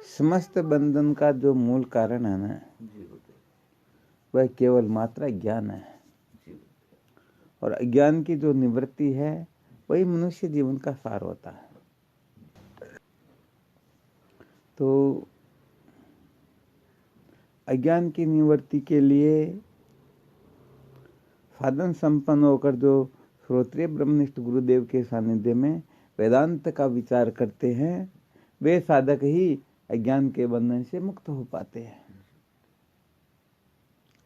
समस्त बंधन का जो मूल कारण है ना, वह केवल मात्र ज्ञान है। और अज्ञान की जो निवृत्ति है वही मनुष्य जीवन का सार होता है। तो अज्ञान की निवृत्ति के लिए साधन संपन्न होकर जो श्रोत्रिय ब्रह्मनिष्ठ गुरुदेव के सानिध्य में वेदांत का विचार करते हैं, वे साधक ही अज्ञान के बंधन से मुक्त हो पाते हैं।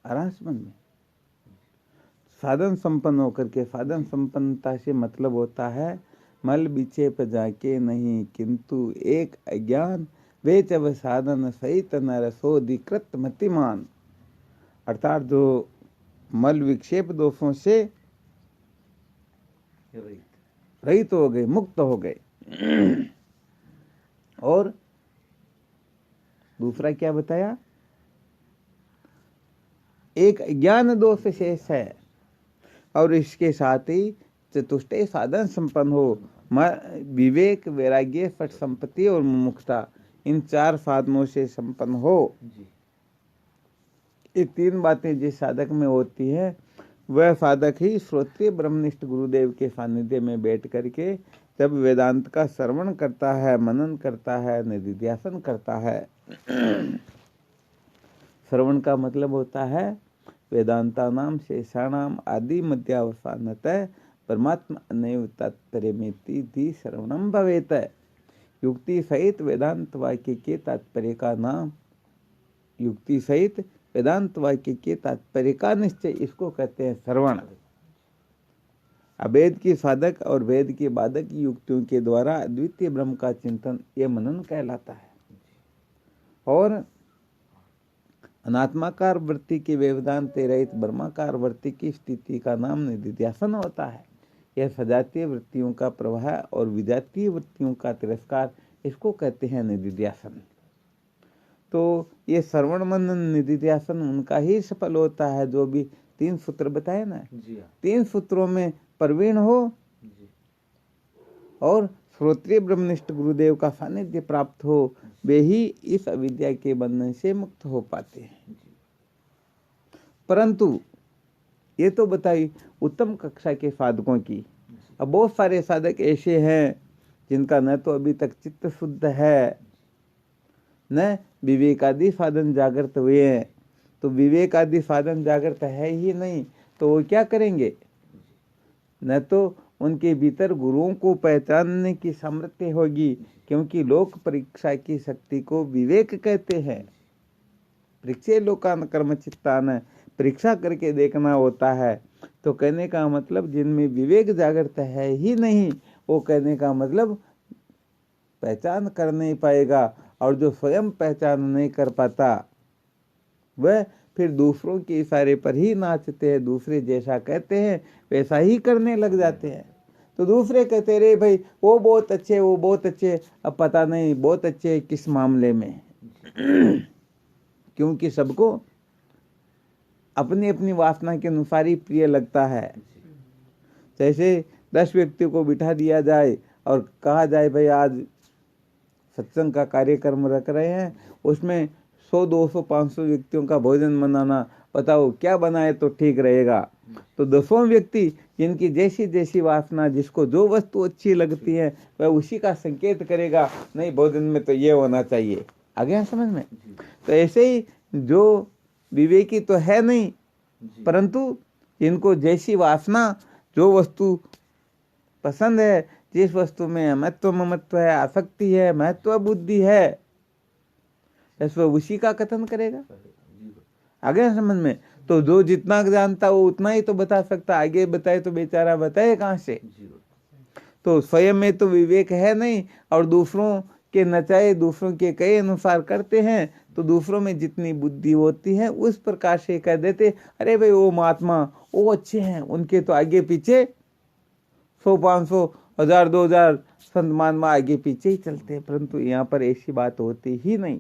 आराम समझ में। साधन संपन्न होकर के, साधन संपन्नता से मतलब होता है मल विक्षेप जाके नहीं, किंतु एक अज्ञान वे जब साधन सहित नर सोधिकृत मतिमान। अर्थात जो मल विक्षेप दोषों से रहित हो गए, मुक्त हो गए। और दूसरा क्या बताया? एक ज्ञान दोष शेष है, और इसके साथ ही चतुष्टय साधन संपन्न हो, विवेक, वैराग्य, फट संपत्ति और मुमुक्षुता, इन 4 साधनों से संपन्न हो। ये 3 बातें जिस साधक में होती है, वह साधक ही श्रोत्रिय ब्रह्मनिष्ठ गुरुदेव के सानिध्य में बैठ करके जब वेदांत का श्रवण करता है, मनन करता है, निधिध्यासन करता है। श्रवण का मतलब होता है वेदांता नाम शेषाणाम आदि मध्यावसानतः परमात्मा अनैव तात्पर्यमेति धी श्रवणम भवेत। युक्ति सहित वेदांत वाक्य के तात्पर्य का नाम, युक्ति सहित वेदांत वाक्य के तात्पर्य का निश्चय, इसको कहते हैं श्रवण। अभेद की साधक और वेद की बाधक युक्तियों के द्वारा अद्वितीय ब्रह्म का चिंतन, ये मनन कहलाता है। और अनात्माकार वृत्ति की वेदांत रहित ब्रह्माकार वृत्ति की स्थिति का नाम निधिध्यासन होता है। यह सजातीय वृत्तियों का प्रवाह और विजातीय वृत्तियों का तिरस्कार, इसको कहते हैं निधिध्यासन। तो ये श्रवण मनन निधिध्यासन उनका ही सफल होता है जो भी 3 सूत्र बताए ना, 3 सूत्रों में प्रवीण हो और श्रोत्रिय ब्रह्मनिष्ठ गुरुदेव का सानिध्य प्राप्त हो, वे ही इस अविद्या के बंधन से मुक्त हो पाते हैं। परंतु ये तो बताई उत्तम कक्षा के साधकों की। अब बहुत सारे साधक ऐसे हैं जिनका न तो अभी तक चित्त शुद्ध है, न विवेक आदि साधन जागृत हुए हैं। तो विवेक आदि साधन जागृत है ही नहीं, तो वो क्या करेंगे? न तो उनके भीतर गुरुओं को पहचानने की सामर्थ्य होगी, क्योंकि लोक परीक्षा की शक्ति को विवेक कहते हैं। परीक्षे लोकान कर्म चित्तान, परीक्षा करके देखना होता है। तो कहने का मतलब जिनमें विवेक जागृत है ही नहीं, वो कहने का मतलब पहचान कर नहीं पाएगा। और जो स्वयं पहचान नहीं कर पाता, वह फिर दूसरों के इशारे पर ही नाचते हैं। दूसरे जैसा कहते हैं वैसा ही करने लग जाते हैं। तो दूसरे कहते रे भाई वो बहुत अच्छे, वो बहुत अच्छे, अब पता नहीं बहुत अच्छे किस मामले में। क्योंकि सबको अपनी अपनी वासना के अनुसार ही प्रिय लगता है। जैसे 10 व्यक्तियों को बिठा दिया जाए और कहा जाए भाई आज सत्संग का कार्यक्रम रख रहे हैं, उसमें 100, 200, 500 व्यक्तियों का भोजन बनाना, बताओ क्या बनाए तो ठीक रहेगा? तो 10वां व्यक्ति जिनकी जैसी जैसी वासना, जिसको जो वस्तु अच्छी लगती है, वह उसी का संकेत करेगा, नहीं भोजन में तो ये होना चाहिए। आ गया समझ में? तो ऐसे ही जो विवेकी तो है नहीं, परंतु इनको जैसी वासना, जो वस्तु पसंद है, जिस वस्तु में महत्व ममत्व है, आसक्ति है, महत्व बुद्धि है, वह उसी का कथन करेगा। आगे समझ में? तो जो जितना जानता वो उतना ही तो बता सकता, आगे बताए तो बेचारा बताए कहाँ से? तो स्वयं में तो विवेक है नहीं, और दूसरों के नचाए, दूसरों के कहे अनुसार करते हैं। तो दूसरों में जितनी बुद्धि होती है उस प्रकार से कह देते, अरे भाई वो महात्मा वो अच्छे हैं, उनके तो आगे पीछे 100, 500, 1000, 2000 संत महात्मा आगे पीछे ही चलते हैं। परंतु यहाँ पर ऐसी बात होती ही नहीं।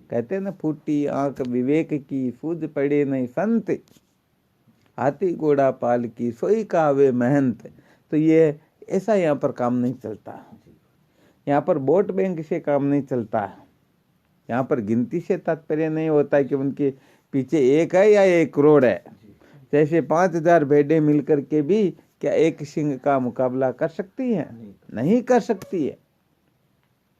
कहते हैं ना, फूटी आंख विवेक की, सूझ पड़े नहीं संत, हाथी घोड़ा पाल की, सोई कावे महंत। तो ये ऐसा यहाँ पर काम नहीं चलता। यहाँ पर वोट बैंक से काम नहीं चलता। यहाँ पर गिनती से तात्पर्य नहीं होता कि उनके पीछे एक है या 1 करोड़ है। जैसे 5000 भेड़ें मिलकर के भी क्या एक सिंह का मुकाबला कर सकती है? नहीं कर सकती है,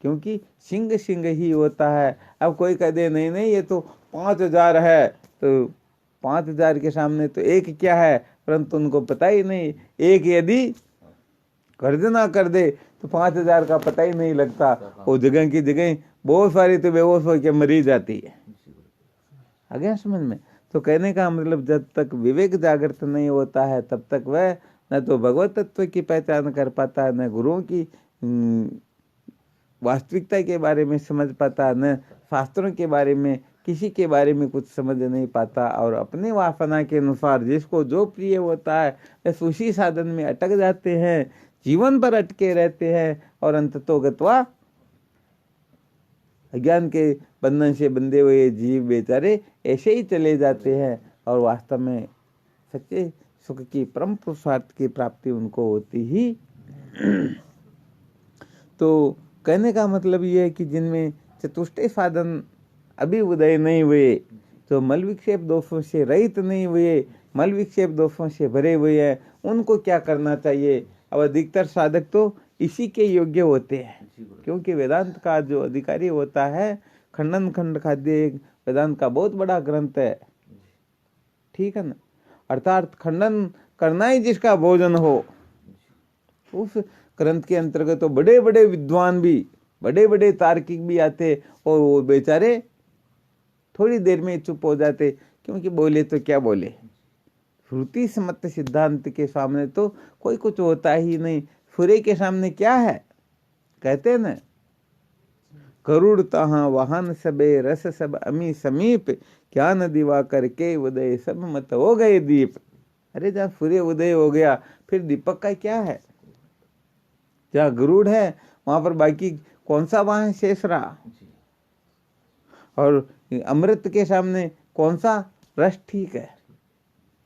क्योंकि सिंह सिंह ही होता है। अब कोई कह दे नहीं नहीं ये तो 5000 है, तो 5000 के सामने तो एक क्या है, परंतु उनको पता ही नहीं। एक यदि गर्जना कर दे तो 5000 का पता ही नहीं लगता। वो जगह की जगह बहुत सारी तो बेहोश होकर मरी जाती है। आ गया समझ में? तो कहने का मतलब जब तक विवेक जागृत नहीं होता है तब तक वह न तो भगवत तत्व की पहचान कर पाता है, न गुरुओं की वास्तविकता के बारे में समझ पाता, न शास्त्रों के बारे में, किसी के बारे में कुछ समझ नहीं पाता, और अपने वासना के अनुसार जिसको जो प्रिय होता है बस उसी साधन में अटक जाते हैं, जीवन भर अटके रहते हैं, और अंततोगत्वा अज्ञान के बंधन से बंधे हुए जीव बेचारे ऐसे ही चले जाते हैं, और वास्तव में सच्चे सुख की परम पुरुषार्थ की प्राप्ति उनको होती ही। तो कहने का मतलब ये है कि जिनमें चतुष्टय साधन अभी उदय नहीं हुए, तो मल विक्षेप दोषों से रहित नहीं हुए, मल विक्षेप दोषों से भरे हुए हैं, उनको क्या करना चाहिए? अब अधिकतर साधक तो इसी के योग्य होते हैं, क्योंकि वेदांत का जो अधिकारी होता है, खंडन खंड खाद्य वेदांत का बहुत बड़ा ग्रंथ है, ठीक है ना। अर्थात खंडन करना ही जिसका भोजन हो, उस ग्रंथ के अंतर्गत तो बड़े बड़े विद्वान भी, बड़े बड़े तार्किक भी आते, और वो बेचारे थोड़ी देर में चुप हो जाते, क्योंकि बोले तो क्या बोले, श्रुति सम्मत सिद्धांत के सामने तो कोई कुछ होता ही नहीं। सूर्य के सामने क्या है? कहते हैं ना, गरुड़ तहाँ वाहन सबे रस सब अमी समीप, क्या न दिवा करके उदय सब मत हो गए दीप। अरे जहाँ सूर्य उदय हो गया फिर दीपक का क्या है? जहाँ गरुड़ है वहां पर बाकी कौन सा वाहन शेष रहा? और अमृत के सामने कौन सा रस ठीक है?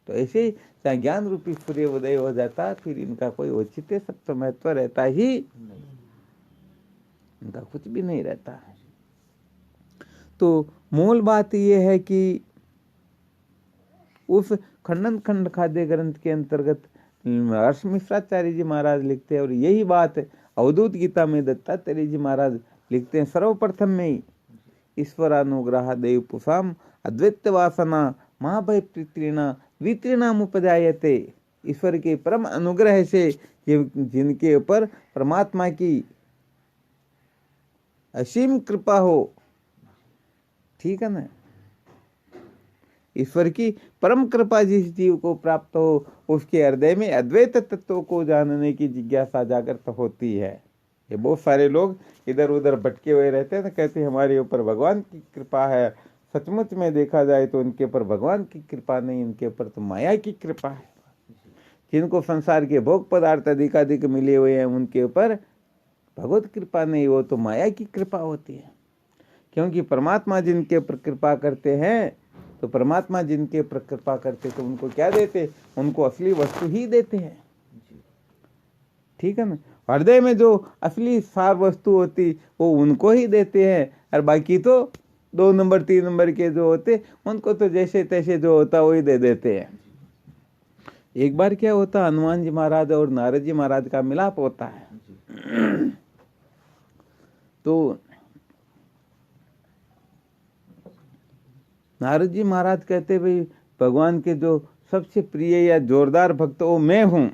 तो ऐसे जहाँ ज्ञान रूपी सूर्य उदय हो जाता, फिर इनका कोई औचित्य सत्य महत्व रहता ही, इनका कुछ भी नहीं रहता है। तो मूल बात यह है कि उस खंडन खंड खाद्य ग्रंथ के अंतर्गत हर्ष मिश्राचार्य जी महाराज लिखते हैं, और यही बात अवधूत गीता में दत्तात्रेय जी महाराज लिखते हैं, सर्वप्रथम में ही ईश्वरानुग्रह देव पुषाम अद्वैत वासना महाभय प्रीतिना वितृणाम उपजायते। ईश्वर के परम अनुग्रह से जिनके ऊपर परमात्मा की असीम कृपा हो, ठीक है ना, ईश्वर की परम कृपा जिस जीव को प्राप्त हो, उसके हृदय में अद्वैत तत्व को जानने की जिज्ञासा जागृत होती है। ये बहुत सारे लोग इधर उधर भटके हुए रहते हैं, कहते हैं हमारे ऊपर भगवान की कृपा है। सचमुच में देखा जाए तो उनके ऊपर भगवान की कृपा नहीं, उनके ऊपर तो माया की कृपा है। जिनको संसार के भोग पदार्थ अधिकाधिक मिले हुए हैं, उनके ऊपर भगवत कृपा नहीं, वो तो माया की कृपा होती है। क्योंकि परमात्मा जिनके ऊपर कृपा करते हैं, तो परमात्मा जिनके ऊपर कृपा करते तो उनको क्या देते? उनको असली वस्तु ही देते हैं, ठीक है ना। हृदय में जो असली सार वस्तु होती वो उनको ही देते हैं, और बाकी तो 2 नंबर 3 नंबर के जो होते उनको तो जैसे तैसे जो होता वही दे देते हैं। एक बार क्या होता, हनुमान जी महाराज और नारद जी महाराज का मिलाप होता है। तो नारद जी महाराज कहते भाई भगवान के जो सबसे प्रिय या जोरदार भक्त वो मैं हूं,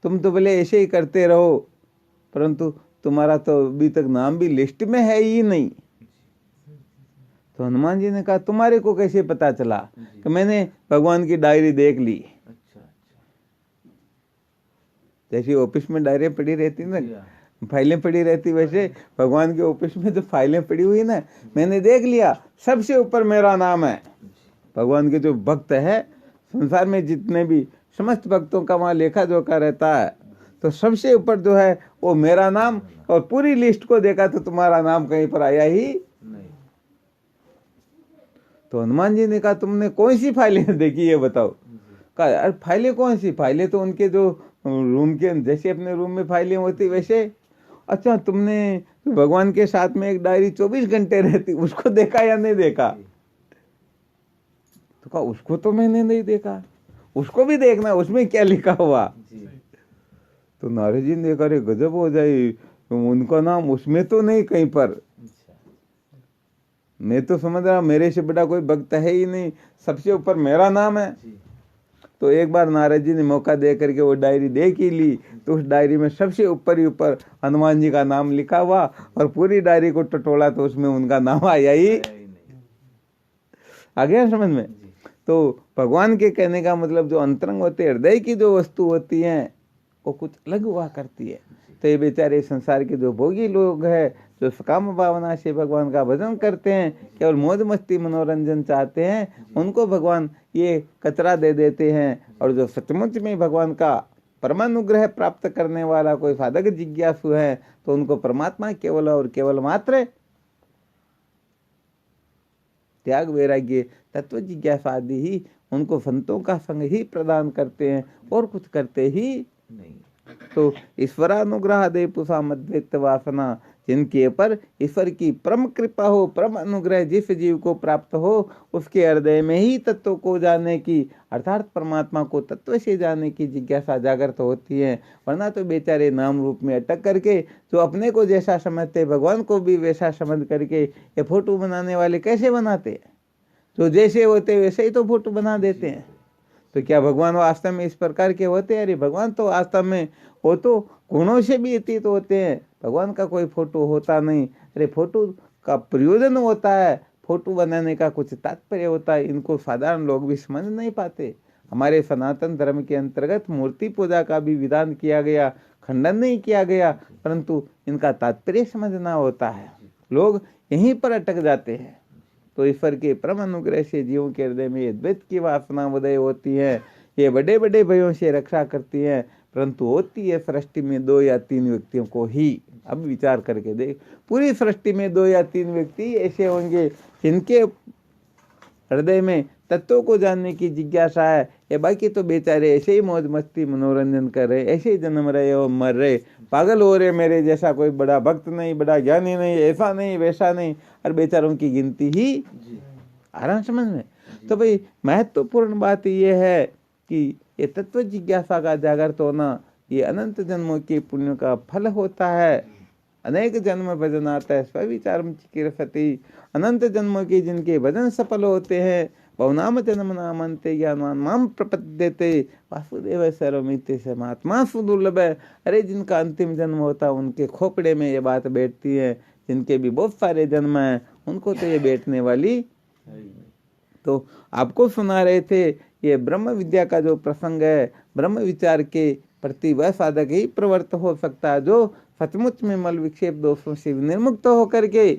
तुम तो भले ऐसे ही करते रहो, परंतु तुम्हारा तो अभी तक नाम भी लिस्ट में है ही नहीं। तो हनुमान जी ने कहा तुम्हारे को कैसे पता चला? कि मैंने भगवान की डायरी देख ली। जैसे ऑफिस में डायरी पड़ी रहती ना, फाइलें पड़ी रहती, वैसे भगवान के ऑफिस में जो फाइलें पड़ी हुई ना, मैंने देख लिया, सबसे ऊपर मेरा नाम है। भगवान के जो भक्त है संसार में जितने भी समस्त भक्तों का वहां लेखा जोखा रहता है, तो सबसे ऊपर जो है वो मेरा नाम, और पूरी लिस्ट को देखा तो तुम्हारा नाम कहीं पर आया ही नहीं। तो हनुमान जी ने कहा तुमने कौन सी फाइलें देखी ये बताओ? कहा अरे फाइलें कौन सी? फाइलें तो उनके जो रूम के, जैसे अपने रूम में फाइलें होती वैसे। अच्छा तुमने तो भगवान के साथ में एक डायरी 24 घंटे रहती, उसको देखा या नहीं देखा? तो कहा उसको तो मैंने नहीं देखा, उसको भी देखना, उसमें क्या लिखा हुआ। तो नारद जी ने देखा, अरे गजब हो जाए, उनका नाम उसमें तो नहीं कहीं पर। मैं तो समझ रहा मेरे से बड़ा कोई भक्त है ही नहीं, सबसे ऊपर मेरा नाम है। तो एक बार नारद जी ने मौका दे करके वो डायरी देख ही ली, तो उस डायरी में सबसे ऊपर ही ऊपर हनुमान जी का नाम लिखा हुआ, और पूरी डायरी को टटोला तो उसमें उनका नाम आया ही। आ गया समझ में? तो भगवान के कहने का मतलब जो अंतरंग होते, हृदय की जो वस्तु होती है वो कुछ अलग हुआ करती है। तो ये बेचारे संसार के जो भोगी लोग हैं, जो काम भावना से भगवान का भजन करते हैं, केवल मौज मस्ती मनोरंजन चाहते हैं, उनको भगवान ये कचरा दे देते हैं। और जो सचमुच में भगवान का परमानुग्रह प्राप्त करने वाला कोई साधक जिज्ञासु है, तो उनको परमात्मा केवल और केवल मात्र त्याग वैराग्य तत्व जिज्ञासा आदि ही उनको संतों का संग ही प्रदान करते हैं, और कुछ करते ही नहीं। तो ईश्वरानुग्रह दे पुषा मद्वैत वासना, जिनके पर ईश्वर की परम कृपा हो, परम अनुग्रह जिस जीव को प्राप्त हो, उसके हृदय में ही तत्व को जानने की, अर्थात परमात्मा को तत्व से जानने की जिज्ञासा जागृत होती है। वरना तो बेचारे नाम रूप में अटक करके, जो अपने को जैसा समझते भगवान को भी वैसा समझ करके ये फोटो बनाने वाले कैसे बनाते हैं? तो जैसे होते वैसे ही तो फोटो बना देते हैं। तो क्या भगवान वास्तव में इस प्रकार के होते हैं? अरे भगवान तो वास्तव में वो तो गुणों से भी अतीत होते हैं, भगवान का कोई फोटो होता नहीं। अरे फोटो का प्रयोजन होता है, फोटो बनाने का कुछ तात्पर्य होता है, इनको साधारण लोग भी समझ नहीं पाते। हमारे सनातन धर्म के अंतर्गत मूर्ति पूजा का भी विधान किया गया, खंडन नहीं किया गया, परंतु इनका तात्पर्य समझना होता है। लोग यहीं पर अटक जाते हैं। तो ईश्वर के परम अनुग्रह से जीवों के हृदय में द्वैत की वासना उदय होती है, ये बड़े बड़े भयों से रक्षा करती है, परंतु होती है सृष्टि में 2 या 3 व्यक्तियों को ही। अब विचार करके देख, पूरी सृष्टि में 2 या 3 व्यक्ति ऐसे होंगे जिनके हृदय में तत्वों को जानने की जिज्ञासा है, ये बाकी तो बेचारे ऐसे ही मौज मस्ती मनोरंजन कर रहे, ऐसे ही जन्म रहे और मर रहे, पागल हो रहे। मेरे जैसा कोई बड़ा भक्त नहीं, बड़ा ज्ञानी नहीं, ऐसा नहीं वैसा नहीं, और बेचारों की गिनती ही आराम समझ में। तो भाई महत्वपूर्ण बात यह है कि ये तत्व जिज्ञासा का जागृत होना, ये अनंत जन्मों के पुण्य का फल होता है। अनेक जन्म भजन आता है स्विचारम चिकीर्षति, अनंत जन्मों के जिनके भजन सफल होते हैं, बहुनाम जन्म नामन्ते ज्ञानवान माम प्रपद्यते वासुदेव सर्वमिति से महात्मा सुदुर्लभ है। अरे जिनका अंतिम जन्म होता है उनके खोपड़े में ये बात बैठती है, जिनके भी बहुत सारे जन्म हैं उनको तो ये बैठने वाली। तो आपको सुना रहे थे, ये ब्रह्म विद्या का जो प्रसंग है, ब्रह्म विचार के प्रति वह साधक ही प्रवृत्त हो सकता है जो सचमुच में मल विक्षेप दोषों से निर्मुक्त होकर के,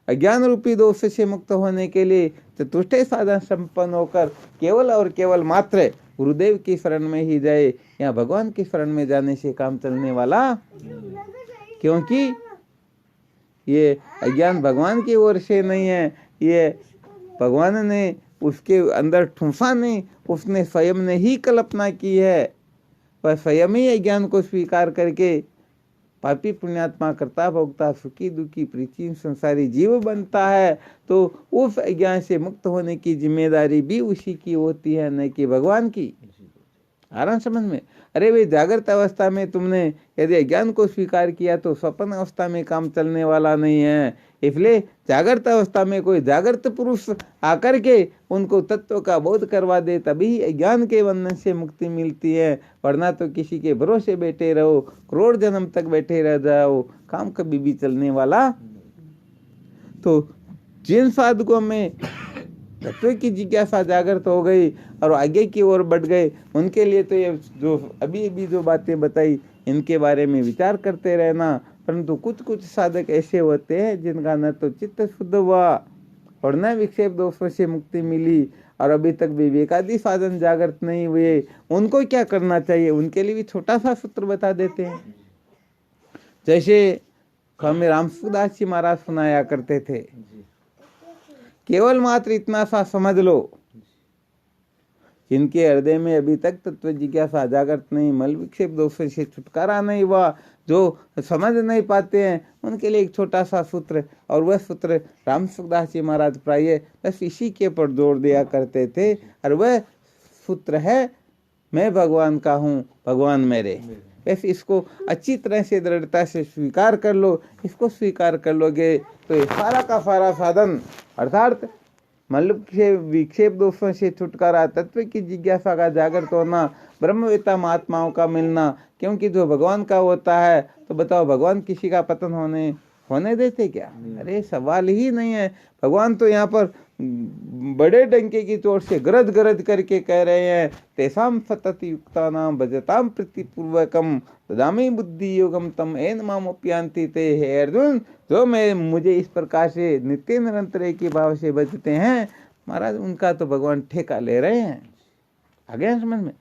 अज्ञान रूपी दोष से मुक्त होने के लिए चतुष्ट साधन संपन्न होकर केवल और केवल मात्र गुरुदेव की शरण में ही जाए, या भगवान की शरण में जाने से काम चलने वाला। क्योंकि ये अज्ञान भगवान की ओर से नहीं है, ये भगवान ने उसके अंदर ठूंसा नहीं, उसने स्वयं ने ही कल्पना की है। वह स्वयं ही अज्ञान को स्वीकार करके पापी पुण्यात्मा करता भोगता सुखी दुखी प्रीचीन संसारी जीव बनता है। तो उस अज्ञान से मुक्त होने की जिम्मेदारी भी उसी की होती है, न कि भगवान की। आराम समझ में। अरे भाई जागृत अवस्था में तुमने यदि अज्ञान को स्वीकार किया तो स्वप्न अवस्था में काम चलने वाला नहीं है। इसलिए जागृत अवस्था में कोई जागृत पुरुष आकर के उनको तत्व का बोध करवा दे, तभी अज्ञान के बंधन से मुक्ति मिलती है। वरना तो किसी के भरोसे बैठे रहो, करोड़ जन्म तक बैठे रह जाओ, काम कभी भी चलने वाला। तो जिन साधकों में तत्व की जिज्ञासा जागृत हो गई और आगे की ओर बढ़ गए, उनके लिए तो ये जो अभी अभी जो बातें बताई इनके बारे में विचार करते रहना। परंतु कुछ कुछ साधक ऐसे होते हैं जिनका न तो चित्त शुद्ध हुआ और न विक्षेप दोषों से मुक्ति मिली, और अभी तक विवेकादि साधन जागृत नहीं हुए। उनको क्या करना चाहिए, उनके लिए भी छोटा सा सूत्र बता देते हैं। जैसे स्वामी रामसुदास जी महाराज सुनाया करते थे, केवल मात्र इतना सा समझ लो, जिनके हृदय में अभी तक तत्व जिज्ञासा जागृत नहीं, मल विक्षेप दोषों से छुटकारा नहीं हुआ, जो समझ नहीं पाते हैं उनके लिए एक छोटा सा सूत्र, और वह सूत्र राम सुखदास जी महाराज प्राय बस इसी के ऊपर जोर दिया करते थे, और वह सूत्र है मैं भगवान का हूँ भगवान मेरे। बस इसको अच्छी तरह से दृढ़ता से स्वीकार कर लो। इसको स्वीकार कर लोगे तो ये सारा का सारा साधन अर्थात मतलब के विक्षेप दोषों से छुटकारा, तत्व की जिज्ञासा का जागृत होना, ब्रह्मवेत्ता महात्माओं का मिलना। क्योंकि जो भगवान का होता है तो बताओ भगवान किसी का पतन होने देते क्या? अरे सवाल ही नहीं है। भगवान तो यहाँ पर बड़े डंके की चोट से गरज गरज करके कह रहे हैं तेसाम सतत युक्ता नाम भजताम प्रतिपूर्वकम ददामी बुद्धि योगम तम एन मामोप्यांति ते। हे अर्जुन, जो मुझे इस प्रकार से नित्य निरंतर एक ही भाव से बचते हैं महाराज, उनका तो भगवान ठेका ले रहे हैं। आ गया समझ में?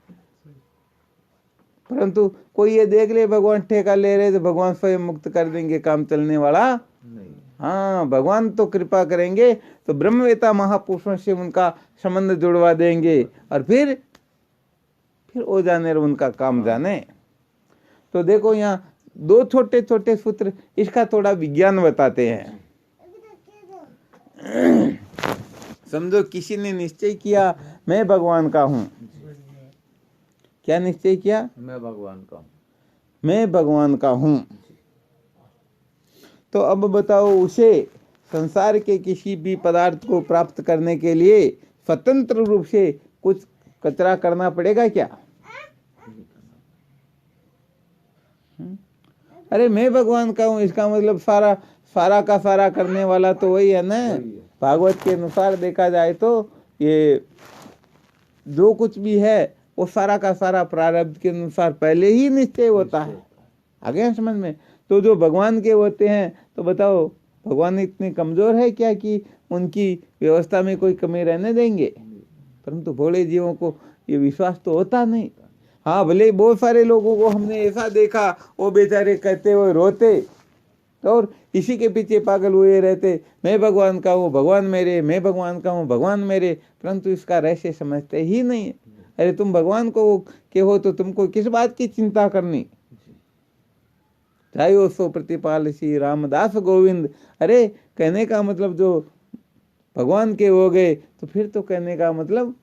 परंतु कोई ये देख ले भगवान ठेका ले रहे तो भगवान स्वयं मुक्त कर देंगे, काम चलने वाला नहीं। हाँ, भगवान तो कृपा करेंगे तो ब्रह्मवेत्ता महापुरुषों से उनका संबंध जुड़वा देंगे, और फिर ओ जाने उनका काम जाने। तो देखो यहाँ दो छोटे छोटे सूत्र, इसका थोड़ा विज्ञान बताते हैं। समझो किसी ने निश्चय किया मैं भगवान का हूँ। क्या निश्चय किया? मैं भगवान का हूँ। मैं भगवान का हूँ। तो अब बताओ उसे संसार के किसी भी पदार्थ को प्राप्त करने के लिए स्वतंत्र रूप से कुछ कचरा करना पड़ेगा क्या? अरे मैं भगवान का हूँ, इसका मतलब सारा का सारा करने वाला तो वही है ना। भागवत के अनुसार देखा जाए तो ये जो कुछ भी है वो सारा का सारा प्रारब्ध के अनुसार पहले ही निश्चय होता है। आ गया समझ में? तो जो भगवान के होते हैं तो बताओ भगवान इतने कमजोर है क्या कि उनकी व्यवस्था में कोई कमी रहने देंगे? परंतु भोले जीवों को ये विश्वास तो होता नहीं। हाँ, भले बहुत सारे लोगों को हमने ऐसा देखा वो बेचारे कहते हुए रोते और इसी के पीछे पागल हुए रहते, मैं भगवान का हूँ भगवान मेरे, मैं भगवान का हूँ भगवान मेरे, परंतु इसका रहस्य समझते ही नहीं है। अरे तुम भगवान को के हो तो तुमको किस बात की चिंता करनी? चाहे सो प्रतिपाल श्री रामदास गोविंद। अरे कहने का मतलब जो भगवान के हो गए तो फिर तो कहने का मतलब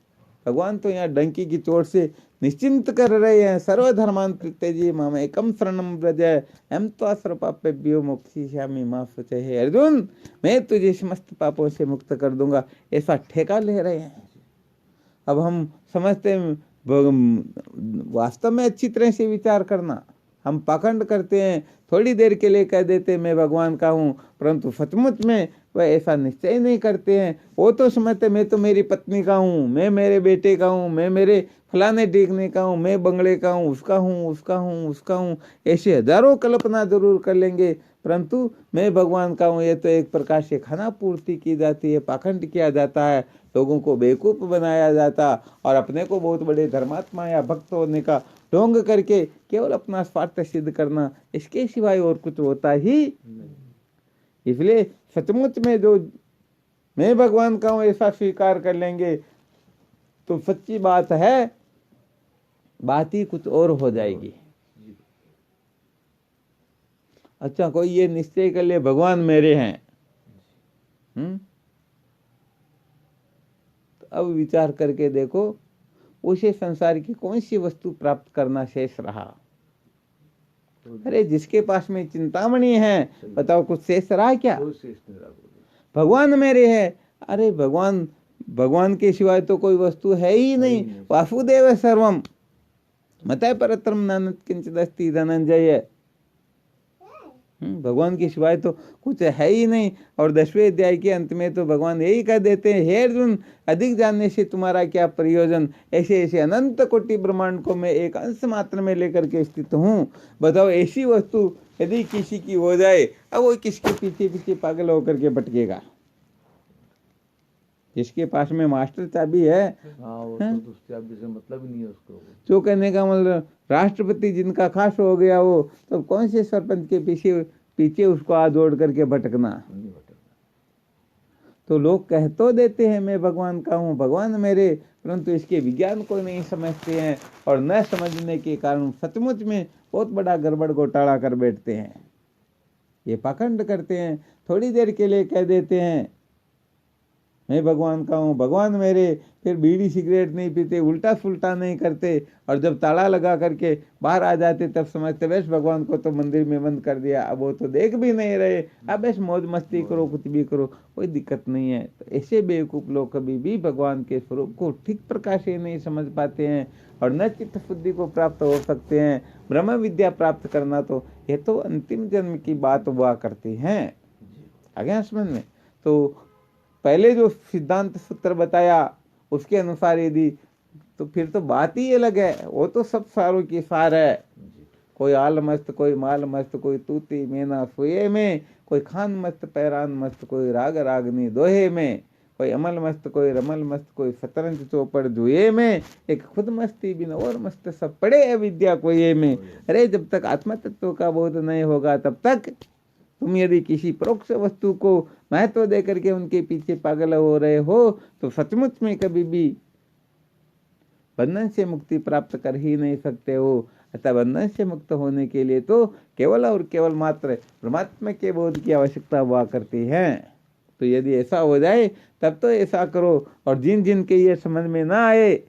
भगवान तो यहाँ डंकी की चोट से निश्चिंत कर रहे हैं। सर्वधर्मान परित्यज्य माम एकम शरणम व्रज एम तो सर्वपापेभ्यो मोक्षयिष्यामि मा शुचः। हे अर्जुन, मैं तुझे समस्त पापों से मुक्त कर दूंगा, ऐसा ठेका ले रहे हैं। अब हम समझते वास्तव में अच्छी तरह से विचार करना, हम पाखंड करते हैं, थोड़ी देर के लिए कह देते मैं भगवान का हूँ, परंतु सचमुच में वह ऐसा निश्चय नहीं करते हैं। वो तो समझते मैं तो मेरी पत्नी का हूँ, मैं मेरे बेटे का हूँ, मैं मेरे फलाने टीकने का हूँ, मैं बंगले का हूँ, उसका हूँ उसका हूँ उसका हूँ, ऐसे हजारों कल्पना जरूर कर लेंगे, परंतु मैं भगवान का हूँ ये तो एक प्रकार से खाना पूर्ति की जाती है, पाखंड किया जाता है, लोगों को बेवकूफ बनाया जाता और अपने को बहुत बड़े धर्मात्मा या भक्त होने का ढोंग करके केवल अपना स्वार्थ सिद्ध करना, इसके सिवाय और कुछ होता ही नहीं। इसलिए सचमुच में जो मैं भगवान का हूँ ऐसा स्वीकार कर लेंगे तो सच्ची बात है, बात ही कुछ और हो जाएगी। अच्छा, कोई ये निश्चय कर ले भगवान मेरे हैं, तो अब विचार करके देखो उसे संसार की कौन सी वस्तु प्राप्त करना शेष रहा? अरे जिसके पास में चिंतामणि है, बताओ कुछ शेष रहा क्या? भगवान मेरे है। अरे भगवान के सिवाय तो कोई वस्तु है ही नहीं। वासुदेव सर्वम मतः परतरम नान्यत् किंचित् अस्ति धनंजय। भगवान के सिवाय तो कुछ है ही नहीं। और 10वें अध्याय के अंत में तो भगवान यही कह देते हैं, हे अर्जुन, अधिक जानने से तुम्हारा क्या प्रयोजन? ऐसे ऐसे अनंत कोटि ब्रह्मांड को मैं एक अंश मात्र में लेकर के स्थित हूँ। बताओ ऐसी वस्तु यदि किसी की हो जाए, अब वो किसके पीछे पीछे पागल होकर के भटकेगा? जिसके पास में मास्टर चाबी है, वो तो उस चाबी से मतलब ही नहीं है उसको। जो कहने का मतलब राष्ट्रपति जिनका खास हो गया वो, तो कौन से सरपंच के पीछे उसको हाथ जोड़ करके भटकना? तो लोग कह तो देते हैं मैं भगवान का हूँ, भगवान मेरे, परंतु इसके विज्ञान को नहीं समझते हैं और न समझने के कारण सचमुच में बहुत बड़ा गड़बड़ घोटाला कर बैठते हैं। ये पाखंड करते हैं, थोड़ी देर के लिए कह देते हैं मैं भगवान का हूँ, भगवान मेरे, फिर बीड़ी सिगरेट नहीं पीते, उल्टा सुल्टा नहीं करते, और जब ताला लगा करके बाहर आ जाते तब समझते बस भगवान को तो मंदिर में बंद कर दिया, अब वो तो देख भी नहीं रहे, अब बस मौज मस्ती करो, कुछ भी करो, कोई दिक्कत नहीं है। तो ऐसे बेवकूफ़ लोग कभी भी भगवान के स्वरूप को ठीक प्रकार से नहीं समझ पाते हैं और न चित्त शुद्धि को प्राप्त हो सकते हैं। ब्रह्म विद्या प्राप्त करना तो ये तो अंतिम जन्म की बात हुआ करती हैं। आगे समझ में, तो पहले जो सिद्धांत सूत्र बताया उसके अनुसार यदि, तो फिर तो बात ही अलग है, वो तो सब सारों की सार है। कोई आल मस्त, कोई माल मस्त, कोई तूती मैना सोए में, कोई खान मस्त पैरान मस्त, कोई राग रागनी दोहे में, कोई अमल मस्त, कोई रमल मस्त, कोई शतरंज चौपड़ जुए में, एक खुद मस्ती बिन और मस्त सब पड़े अविद्या कोई में। अरे जब तक आत्म तत्व का बोध नहीं होगा तब तक तुम यदि किसी परोक्ष वस्तु को महत्व दे करके उनके पीछे पागल हो रहे हो तो सचमुच में कभी भी बंधन से मुक्ति प्राप्त कर ही नहीं सकते हो। अतः बंधन से मुक्त होने के लिए तो केवल और केवल मात्र परमात्मा के बोध की आवश्यकता हुआ करती है। तो यदि ऐसा हो जाए तब तो ऐसा करो, और जिन जिन के ये समझ में ना आए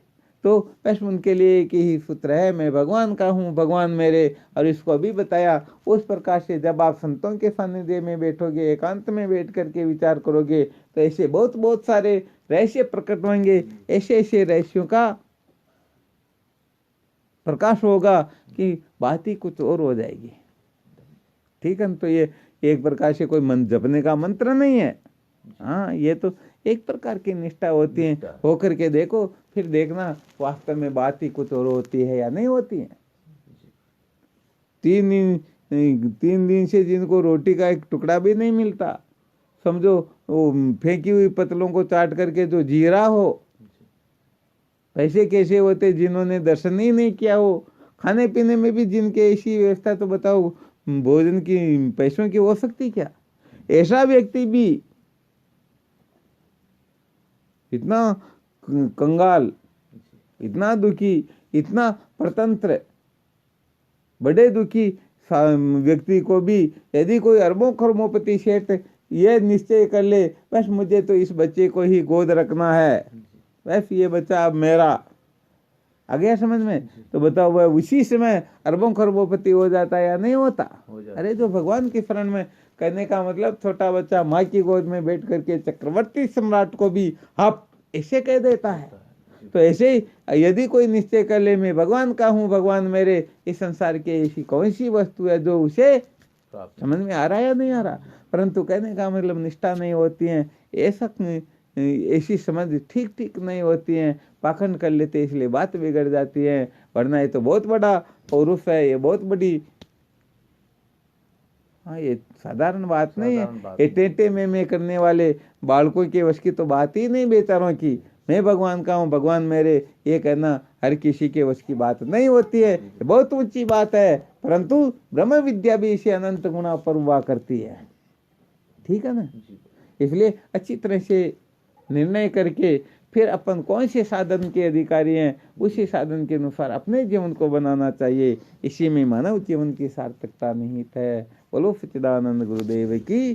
तो बस उनके लिए एक ही सूत्र है मैं भगवान का हूँ, भगवान मेरे। और इसको अभी बताया उस प्रकार से जब आप संतों के सानिध्य में बैठोगे, एकांत में बैठ करके विचार करोगे तो ऐसे बहुत बहुत सारे रहस्य प्रकट होंगे, ऐसे ऐसे रहस्यों का प्रकाश होगा कि बात ही कुछ और हो जाएगी। ठीक है, तो ये एक प्रकार से कोई मंत्र जपने का मंत्र नहीं है। हाँ, ये तो एक प्रकार की निष्ठा होती है, होकर के देखो, फिर देखना वास्तव में बात ही कुछ और होती है या नहीं होती है। 3 दिन से जिनको रोटी का एक टुकड़ा भी नहीं मिलता, समझो वो फेंकी हुई पतलों को चाट करके जो जी रहा हो, पैसे कैसे होते जिन्होंने दर्शन ही नहीं किया हो, खाने पीने में भी जिनके ऐसी व्यवस्था, तो बताओ भोजन की पैसों की हो सकती क्या? ऐसा व्यक्ति भी इतना कंगाल, इतना दुखी, इतना परतंत्र, बड़े दुखी व्यक्ति को भी यदि कोई अरबों खरबोपति सेठ ये निश्चय कर ले बस मुझे तो इस बच्चे को ही गोद रखना है, बस ये बच्चा अब मेरा, आ गया समझ में, तो बताओ वह उसी समय अरबों खरबोपति हो जाता है या नहीं होता? अरे जो भगवान की शरण में, कहने का मतलब छोटा बच्चा माँ की गोद में बैठ करके चक्रवर्ती सम्राट को भी आप ऐसे कह देता है। तो ऐसे ही यदि कोई निश्चय कर ले मैं भगवान का हूँ, भगवान मेरे, इस संसार की ऐसी कौन सी वस्तु है जो उसे समझ में आ रहा है या नहीं आ रहा? परंतु कहने का मतलब निष्ठा नहीं होती है, ऐसी समझ ठीक ठीक नहीं होती है, पाखंड कर लेते इसलिए बात बिगड़ जाती है। वरना ये तो बहुत बड़ा पौरुष है, ये बहुत बड़ी, हाँ ये साधारण बात नहीं है। ये टेटे में करने वाले बालकों के वश की तो बात ही नहीं बेचारों की। मैं भगवान का हूँ, भगवान मेरे, ये कहना हर किसी के वश की बात नहीं होती है, बहुत ऊंची बात है। परंतु ब्रह्म विद्या भी इसे अनंत गुणा पर हुआ करती है। ठीक है ना? इसलिए अच्छी तरह से निर्णय करके फिर अपन कौन से साधन के अधिकारी हैं उसी साधन के अनुसार अपने जीवन को बनाना चाहिए। इसी में मानव जीवन की सार्थकता निहित है। बोलो सच्चिदानंद गुरुदेव की।